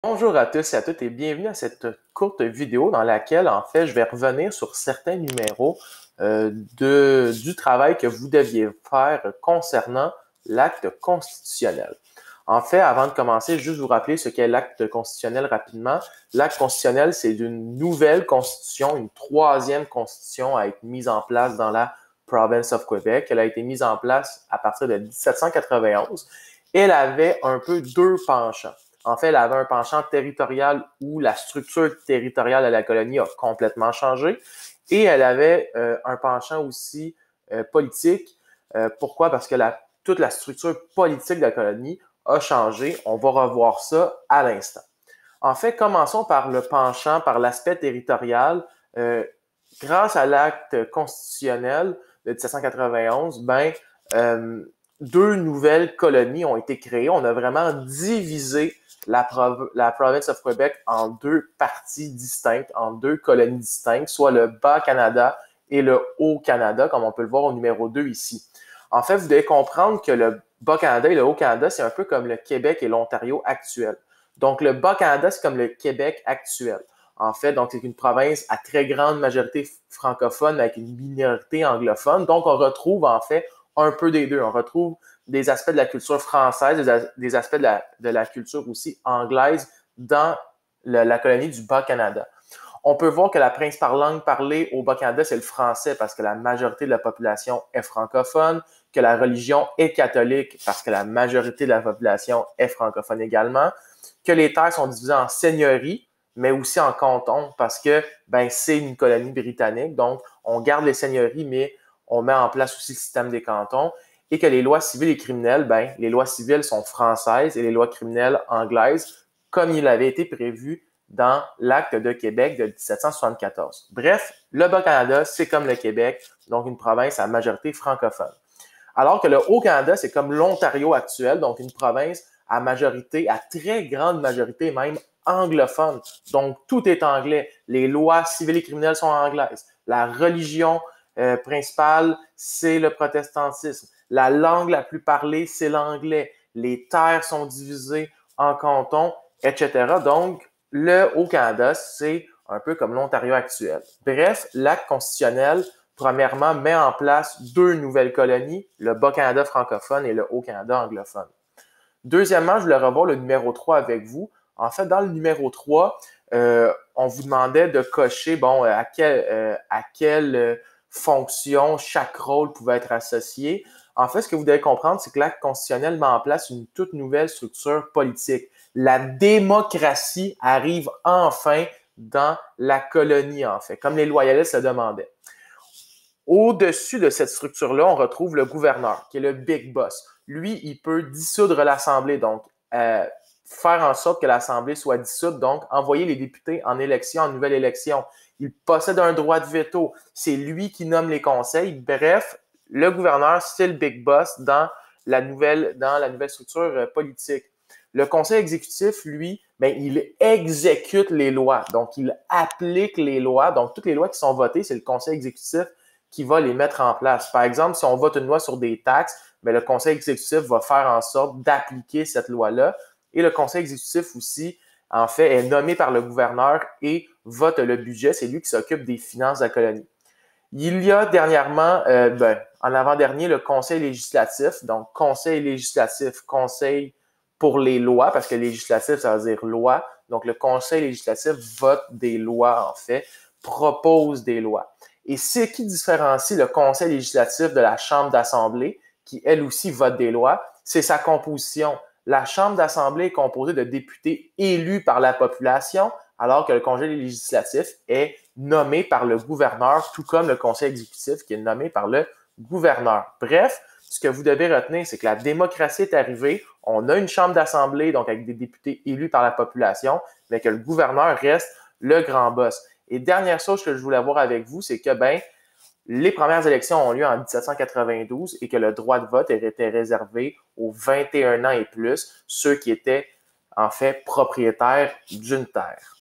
Bonjour à tous et à toutes et bienvenue à cette courte vidéo dans laquelle, en fait, je vais revenir sur certains numéros du travail que vous deviez faire concernant l'acte constitutionnel. En fait, avant de commencer, juste vous rappeler ce qu'est l'acte constitutionnel rapidement. L'acte constitutionnel, c'est une nouvelle constitution, une troisième constitution à être mise en place dans la Province of Quebec. Elle a été mise en place à partir de 1791. Elle avait un peu deux penchants. En fait, elle avait un penchant territorial où la structure territoriale de la colonie a complètement changé et elle avait un penchant aussi politique. Pourquoi? Parce que toute la structure politique de la colonie a changé. On va revoir ça à l'instant. En fait, commençons par le penchant, par l'aspect territorial. Grâce à l'acte constitutionnel de 1791, deux nouvelles colonies ont été créées. On a vraiment divisé la province of Quebec en deux parties distinctes, en deux colonies distinctes, soit le Bas-Canada et le Haut-Canada, comme on peut le voir au numéro 2 ici. En fait, vous devez comprendre que le Bas-Canada et le Haut-Canada, c'est un peu comme le Québec et l'Ontario actuel. Donc, le Bas-Canada, c'est comme le Québec actuel. En fait, donc, c'est une province à très grande majorité francophone avec une minorité anglophone. Donc, on retrouve, en fait, un peu des deux. On retrouve des aspects de la culture française, des aspects de la culture aussi anglaise dans la colonie du Bas-Canada. On peut voir que la principale langue parlée au Bas-Canada, c'est le français parce que la majorité de la population est francophone, que la religion est catholique parce que la majorité de la population est francophone également, que les terres sont divisées en seigneuries, mais aussi en cantons parce que c'est une colonie britannique. Donc, on garde les seigneuries, mais on met en place aussi le système des cantons et que les lois civiles et criminelles, les lois civiles sont françaises et les lois criminelles anglaises, comme il avait été prévu dans l'Acte de Québec de 1774. Bref, le Bas-Canada, c'est comme le Québec, donc une province à majorité francophone. Alors que le Haut-Canada, c'est comme l'Ontario actuel, donc une province à majorité, à très grande majorité même anglophone. Donc, tout est anglais. Les lois civiles et criminelles sont anglaises. La religion principale, c'est le protestantisme. La langue la plus parlée, c'est l'anglais. Les terres sont divisées en cantons, etc. Donc, le Haut-Canada, c'est un peu comme l'Ontario actuel. Bref, l'acte constitutionnel, premièrement, met en place deux nouvelles colonies, le Bas-Canada francophone et le Haut-Canada anglophone. Deuxièmement, je voulais revoir le numéro 3 avec vous. En fait, dans le numéro 3, on vous demandait de cocher à quelle fonction chaque rôle pouvait être associé. En fait, ce que vous devez comprendre, c'est que l'acte constitutionnel met en place une toute nouvelle structure politique. La démocratie arrive enfin dans la colonie, en fait, comme les loyalistes le demandaient. Au-dessus de cette structure-là, on retrouve le gouverneur, qui est le big boss. Lui, il peut dissoudre l'Assemblée, donc faire en sorte que l'Assemblée soit dissoute, donc envoyer les députés en élection, en nouvelle élection. Il possède un droit de veto. C'est lui qui nomme les conseils. Bref, le gouverneur, c'est le big boss dans la nouvelle structure politique. Le conseil exécutif, lui, il exécute les lois. Donc, il applique les lois. Donc, toutes les lois qui sont votées, c'est le conseil exécutif qui va les mettre en place. Par exemple, si on vote une loi sur des taxes, le conseil exécutif va faire en sorte d'appliquer cette loi-là. Et le conseil exécutif aussi, en fait, est nommé par le gouverneur et vote le budget. C'est lui qui s'occupe des finances de la colonie. Il y a dernièrement, en avant-dernier, le conseil législatif. Donc, conseil législatif, conseil pour les lois, parce que législatif, ça veut dire loi. Donc, le conseil législatif vote des lois, en fait, propose des lois. Et ce qui différencie le conseil législatif de la Chambre d'Assemblée, qui elle aussi vote des lois, c'est sa composition. La Chambre d'Assemblée est composée de députés élus par la population, alors que le conseil législatif est nommé par le gouverneur, tout comme le conseil exécutif qui est nommé par le gouverneur. Bref, ce que vous devez retenir, c'est que la démocratie est arrivée, on a une chambre d'assemblée, donc avec des députés élus par la population, mais que le gouverneur reste le grand boss. Et dernière chose que je voulais voir avec vous, c'est que les premières élections ont lieu en 1792 et que le droit de vote était réservé aux 21 ans et plus, ceux qui étaient en fait propriétaires d'une terre.